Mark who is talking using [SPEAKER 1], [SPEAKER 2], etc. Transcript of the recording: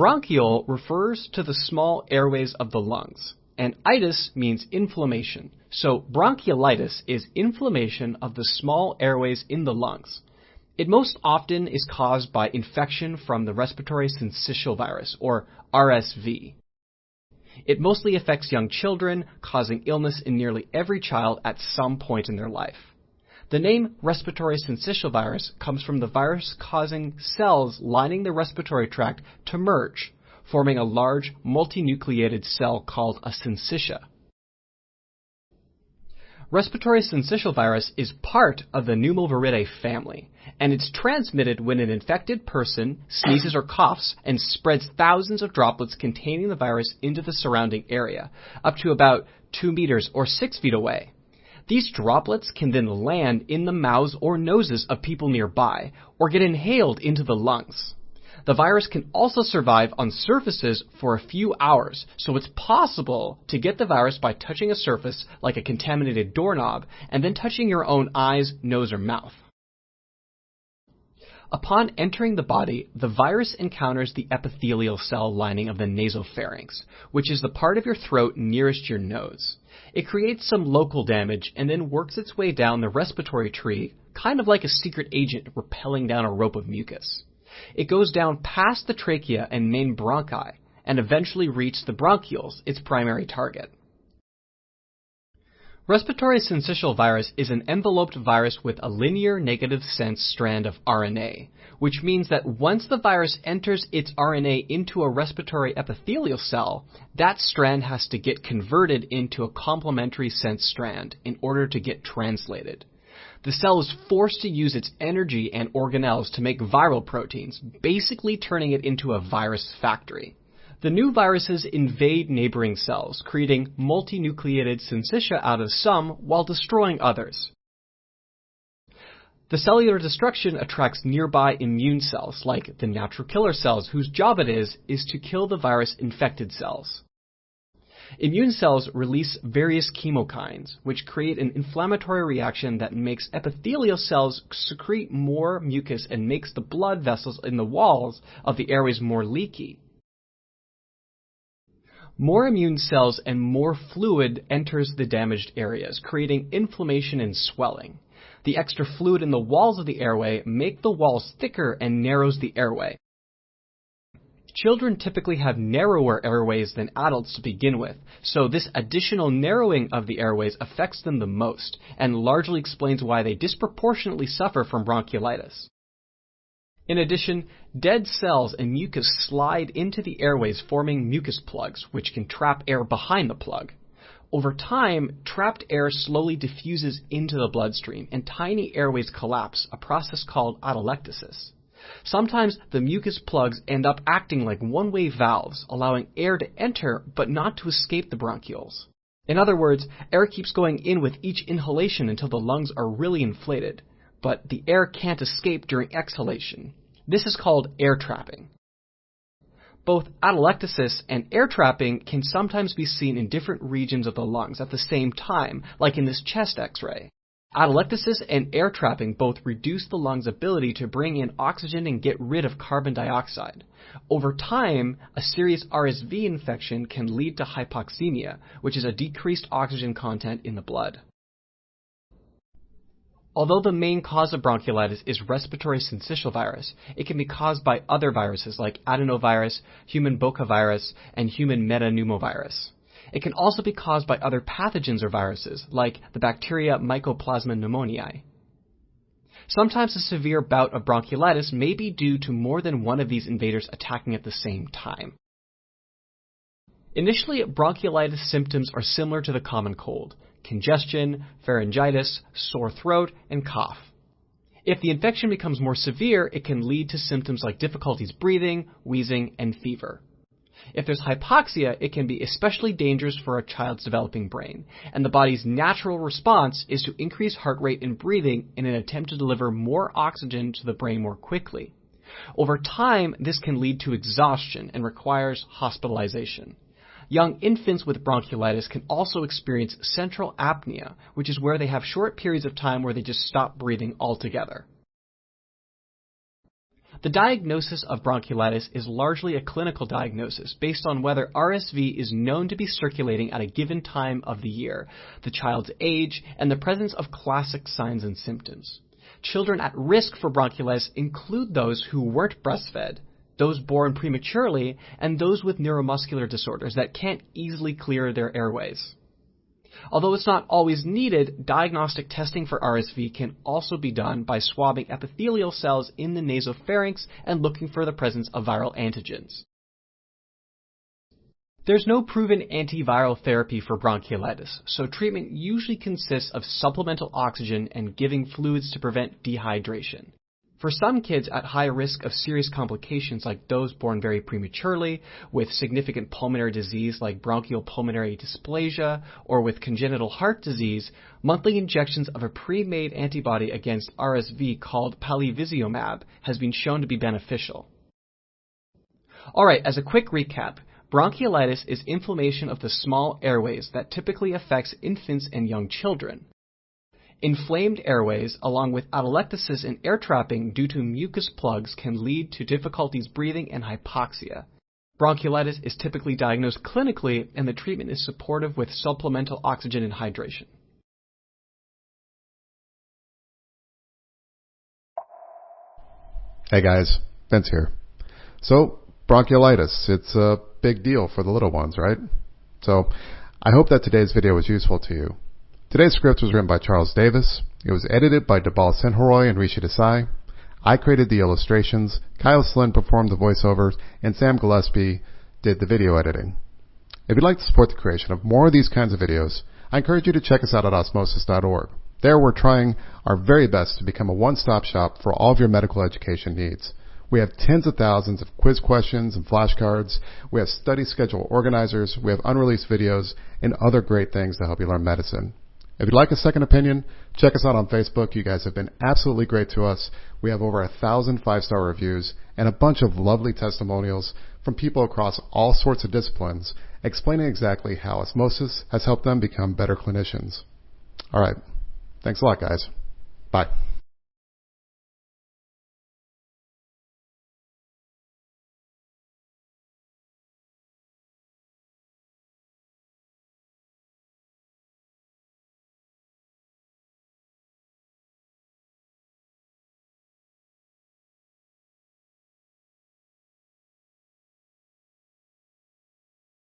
[SPEAKER 1] Bronchial refers to the small airways of the lungs, and itis means inflammation. So bronchiolitis is inflammation of the small airways in the lungs. It most often is caused by infection from the respiratory syncytial virus, or RSV. It mostly affects young children, causing illness in nearly every child at some point in their life. The name respiratory syncytial virus comes from the virus causing cells lining the respiratory tract to merge, forming a large multinucleated cell called a syncytia. Respiratory syncytial virus is part of the Pneumoviridae family, and it's transmitted when an infected person sneezes or coughs and spreads thousands of droplets containing the virus into the surrounding area, up to about 2 meters or 6 feet away. These droplets can then land in the mouths or noses of people nearby, or get inhaled into the lungs. The virus can also survive on surfaces for a few hours, so it's possible to get the virus by touching a surface like a contaminated doorknob, and then touching your own eyes, nose, or mouth. Upon entering the body, the virus encounters the epithelial cell lining of the nasopharynx, which is the part of your throat nearest your nose. It creates some local damage and then works its way down the respiratory tree, kind of like a secret agent rappelling down a rope of mucus. It goes down past the trachea and main bronchi, and eventually reaches the bronchioles, its primary target. Respiratory syncytial virus is an enveloped virus with a linear negative sense strand of RNA, which means that once the virus enters its RNA into a respiratory epithelial cell, that strand has to get converted into a complementary sense strand in order to get translated. The cell is forced to use its energy and organelles to make viral proteins, basically turning it into a virus factory. The new viruses invade neighboring cells, creating multinucleated syncytia out of some while destroying others. The cellular destruction attracts nearby immune cells, like the natural killer cells, whose job it is to kill the virus-infected cells. Immune cells release various chemokines, which create an inflammatory reaction that makes epithelial cells secrete more mucus and makes the blood vessels in the walls of the airways more leaky. More immune cells and more fluid enters the damaged areas, creating inflammation and swelling. The extra fluid in the walls of the airway make the walls thicker and narrows the airway. Children typically have narrower airways than adults to begin with, so this additional narrowing of the airways affects them the most, and largely explains why they disproportionately suffer from bronchiolitis. In addition, dead cells and mucus slide into the airways, forming mucus plugs, which can trap air behind the plug. Over time, trapped air slowly diffuses into the bloodstream, and tiny airways collapse, a process called atelectasis. Sometimes the mucus plugs end up acting like one-way valves, allowing air to enter but not to escape the bronchioles. In other words, air keeps going in with each inhalation until the lungs are really inflated, but the air can't escape during exhalation. This is called air trapping. Both atelectasis and air trapping can sometimes be seen in different regions of the lungs at the same time, like in this chest X-ray. Atelectasis and air trapping both reduce the lungs' ability to bring in oxygen and get rid of carbon dioxide. Over time, a serious RSV infection can lead to hypoxemia, which is a decreased oxygen content in the blood. Although the main cause of bronchiolitis is respiratory syncytial virus, it can be caused by other viruses like adenovirus, human bocavirus, and human metapneumovirus. It can also be caused by other pathogens or viruses, like the bacteria Mycoplasma pneumoniae. Sometimes a severe bout of bronchiolitis may be due to more than one of these invaders attacking at the same time. Initially, bronchiolitis symptoms are similar to the common cold: congestion, pharyngitis, sore throat, and cough. If the infection becomes more severe, it can lead to symptoms like difficulties breathing, wheezing, and fever. If there's hypoxia, it can be especially dangerous for a child's developing brain, and the body's natural response is to increase heart rate and breathing in an attempt to deliver more oxygen to the brain more quickly. Over time, this can lead to exhaustion and requires hospitalization. Young infants with bronchiolitis can also experience central apnea, which is where they have short periods of time where they just stop breathing altogether. The diagnosis of bronchiolitis is largely a clinical diagnosis based on whether RSV is known to be circulating at a given time of the year, the child's age, and the presence of classic signs and symptoms. Children at risk for bronchiolitis include those who weren't breastfed, those born prematurely, and those with neuromuscular disorders that can't easily clear their airways. Although it's not always needed, diagnostic testing for RSV can also be done by swabbing epithelial cells in the nasopharynx and looking for the presence of viral antigens. There's no proven antiviral therapy for bronchiolitis, so treatment usually consists of supplemental oxygen and giving fluids to prevent dehydration. For some kids at high risk of serious complications like those born very prematurely, with significant pulmonary disease like bronchial pulmonary dysplasia, or with congenital heart disease, monthly injections of a pre-made antibody against RSV called palivizumab has been shown to be beneficial. Alright, as a quick recap, bronchiolitis is inflammation of the small airways that typically affects infants and young children. Inflamed airways, along with atelectasis and air trapping due to mucus plugs, can lead to difficulties breathing and hypoxia. Bronchiolitis is typically diagnosed clinically, and the treatment is supportive with supplemental oxygen and hydration.
[SPEAKER 2] Hey guys, Vince here. So, bronchiolitis, it's a big deal for the little ones, right? So, I hope that today's video was useful to you. Today's script was written by Charles Davis. It was edited by Debal Senhoroy and Rishi Desai. I created the illustrations, Kyle Slynn performed the voiceovers, and Sam Gillespie did the video editing. If you'd like to support the creation of more of these kinds of videos, I encourage you to check us out at osmosis.org. There we're trying our very best to become a one-stop shop for all of your medical education needs. We have tens of thousands of quiz questions and flashcards. We have study schedule organizers. We have unreleased videos and other great things to help you learn medicine. If you'd like a second opinion, check us out on Facebook. You guys have been absolutely great to us. We have over 1,000 5-star reviews and a bunch of lovely testimonials from people across all sorts of disciplines explaining exactly how osmosis has helped them become better clinicians. All right. Thanks a lot, guys. Bye.